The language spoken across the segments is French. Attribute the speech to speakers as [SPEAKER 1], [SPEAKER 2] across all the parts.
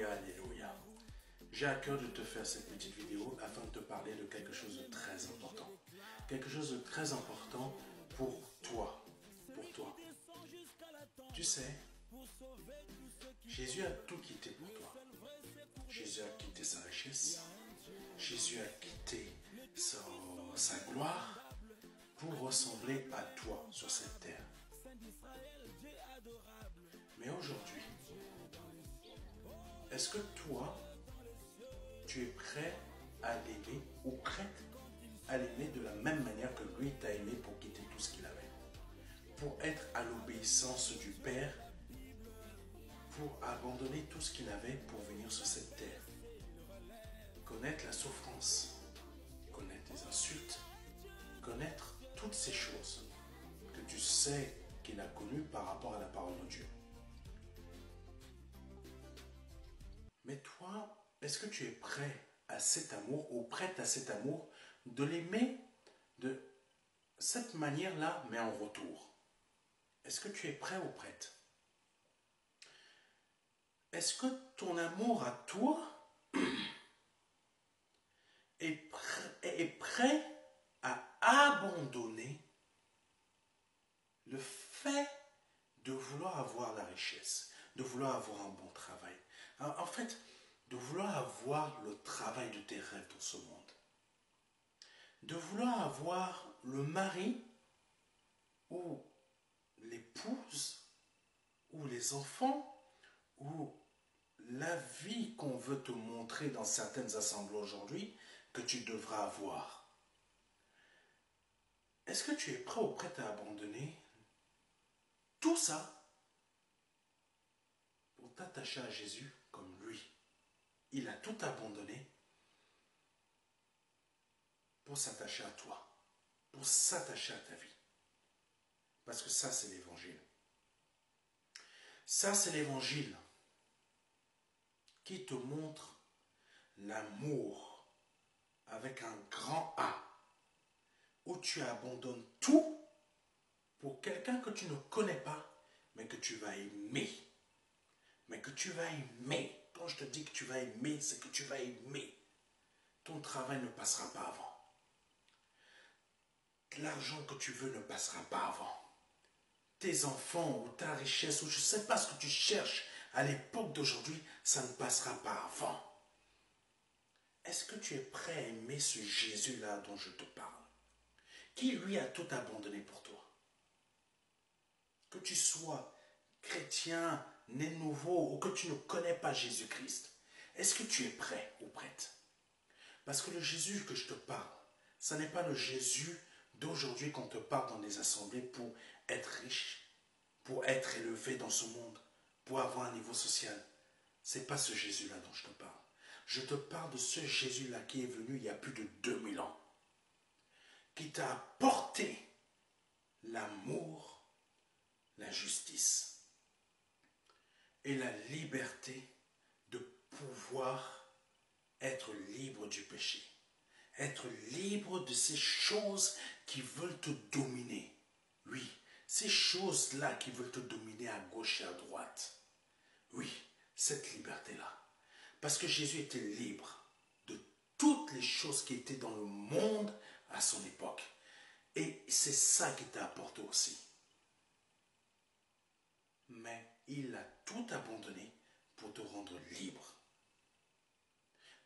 [SPEAKER 1] Alléluia, alléluia. J'ai à cœur de te faire cette petite vidéo afin de te parler de quelque chose de très important. Quelque chose de très important pour toi. Pour toi. Tu sais, Jésus a tout quitté pour toi. Jésus a quitté sa richesse. Jésus a quitté sa gloire pour ressembler à toi sur cette terre. Mais aujourd'hui, est-ce que toi, tu es prêt à l'aimer ou prête à l'aimer de la même manière que lui t'a aimé pour quitter tout ce qu'il avait, pour être à l'obéissance du Père, pour abandonner tout ce qu'il avait pour venir sur cette terre, connaître la souffrance, connaître les insultes, connaître toutes ces choses que tu sais qu'il a connues par rapport à la parole de Dieu. Mais toi, est-ce que tu es prêt à cet amour ou prête à cet amour de l'aimer de cette manière-là, mais en retour? Est-ce que tu es prêt ou prête? Est-ce que ton amour à toi est prêt à abandonner le fait de vouloir avoir la richesse, de vouloir avoir un bon travail? En fait, de vouloir avoir le travail de tes rêves dans ce monde. De vouloir avoir le mari ou l'épouse ou les enfants ou la vie qu'on veut te montrer dans certaines assemblées aujourd'hui que tu devras avoir. Est-ce que tu es prêt ou prête à abandonner tout ça pour t'attacher à Jésus comme lui? Il a tout abandonné pour s'attacher à toi, pour s'attacher à ta vie. Parce que ça, c'est l'évangile. Ça, c'est l'évangile qui te montre l'amour avec un grand A, où tu abandonnes tout pour quelqu'un que tu ne connais pas, mais que tu vas aimer. Mais que tu vas aimer. Quand je te dis que tu vas aimer, c'est que tu vas aimer. Ton travail ne passera pas avant. L'argent que tu veux ne passera pas avant. Tes enfants ou ta richesse, ou je ne sais pas ce que tu cherches à l'époque d'aujourd'hui, ça ne passera pas avant. Est-ce que tu es prêt à aimer ce Jésus-là dont je te parle, qui lui a tout abandonné pour toi? Que tu sois chrétien, né nouveau, ou que tu ne connais pas Jésus-Christ, est-ce que tu es prêt ou prête? Parce que le Jésus que je te parle, ce n'est pas le Jésus d'aujourd'hui qu'on te parle dans les assemblées pour être riche, pour être élevé dans ce monde, pour avoir un niveau social. Ce n'est pas ce Jésus-là dont je te parle. Je te parle de ce Jésus-là qui est venu il y a plus de 2000 ans, qui t'a apporté l'amour, la justice et la liberté de pouvoir être libre du péché, être libre de ces choses qui veulent te dominer. Oui, ces choses-là qui veulent te dominer à gauche et à droite. Oui, cette liberté-là. Parce que Jésus était libre de toutes les choses qui étaient dans le monde à son époque. Et c'est ça qui t'a apporté aussi. Mais il a tout abandonné pour te rendre libre.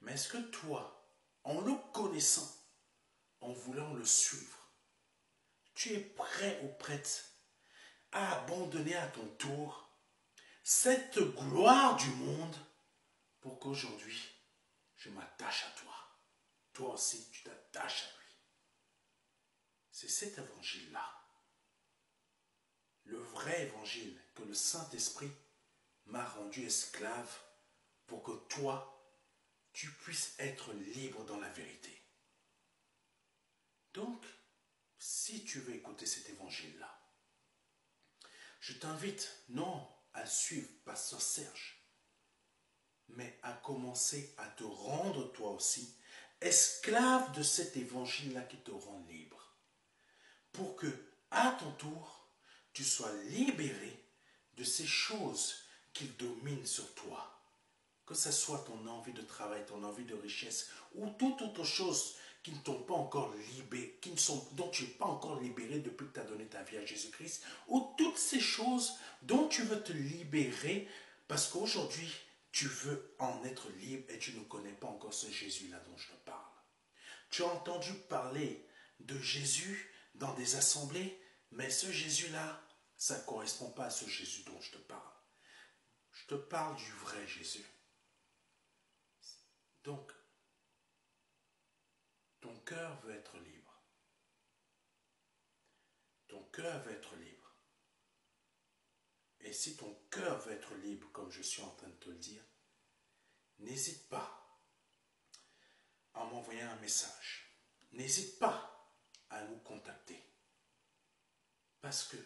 [SPEAKER 1] Mais est-ce que toi, en le connaissant, en voulant le suivre, tu es prêt ou prête à abandonner à ton tour cette gloire du monde pour qu'aujourd'hui, je m'attache à toi. Toi aussi, tu t'attaches à lui. C'est cet évangile-là, le vrai évangile que le Saint-Esprit m'a rendu esclave pour que toi, tu puisses être libre dans la vérité. Donc, si tu veux écouter cet évangile-là, je t'invite non à suivre Pasteur Serge, mais à commencer à te rendre toi aussi esclave de cet évangile-là qui te rend libre. Pour que, à ton tour, tu sois libéré de ces choses qui dominent sur toi, que ce soit ton envie de travail, ton envie de richesse, ou toute autre chose qui ne t'ont pas encore libéré, dont tu n'es pas encore libéré depuis que tu as donné ta vie à Jésus-Christ, ou toutes ces choses dont tu veux te libérer parce qu'aujourd'hui, tu veux en être libre et tu ne connais pas encore ce Jésus-là dont je te parle. Tu as entendu parler de Jésus dans des assemblées, mais ce Jésus-là, ça ne correspond pas à ce Jésus dont je te parle. Je te parle du vrai Jésus. Donc, ton cœur veut être libre. Ton cœur veut être libre. Et si ton cœur veut être libre, comme je suis en train de te le dire, n'hésite pas à m'envoyer un message. N'hésite pas à nous contacter. Parce que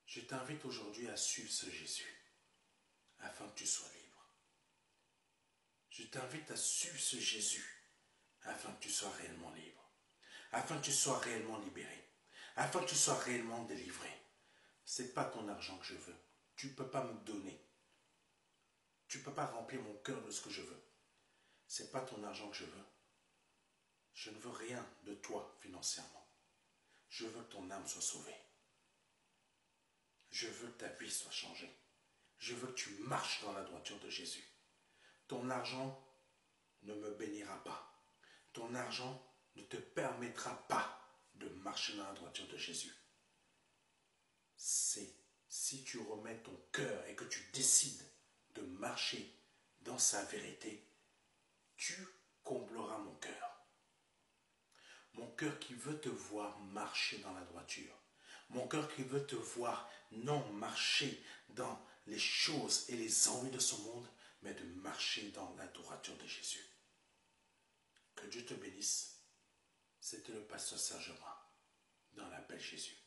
[SPEAKER 1] je t'invite aujourd'hui à suivre ce Jésus, afin que tu sois libre. Je t'invite à suivre ce Jésus, afin que tu sois réellement libre. Afin que tu sois réellement libéré. Afin que tu sois réellement délivré. Ce n'est pas ton argent que je veux. Tu ne peux pas me donner. Tu ne peux pas remplir mon cœur de ce que je veux. Ce n'est pas ton argent que je veux. Je ne veux rien de toi financièrement. Je veux que ton âme soit sauvée. Je veux que ta vie soit changée. Je veux que tu marches dans la droiture de Jésus. Ton argent ne me bénira pas. Ton argent ne te permettra pas de marcher dans la droiture de Jésus. C'est si tu remets ton cœur et que tu décides de marcher dans sa vérité, tu combleras mon cœur. Mon cœur qui veut te voir marcher dans la droiture. Mon cœur qui veut te voir non marcher dans les choses et les envies de ce monde, mais de marcher dans la droiture de Jésus. Que Dieu te bénisse. C'était le pasteur Serge Brun dans l'appel Jésus.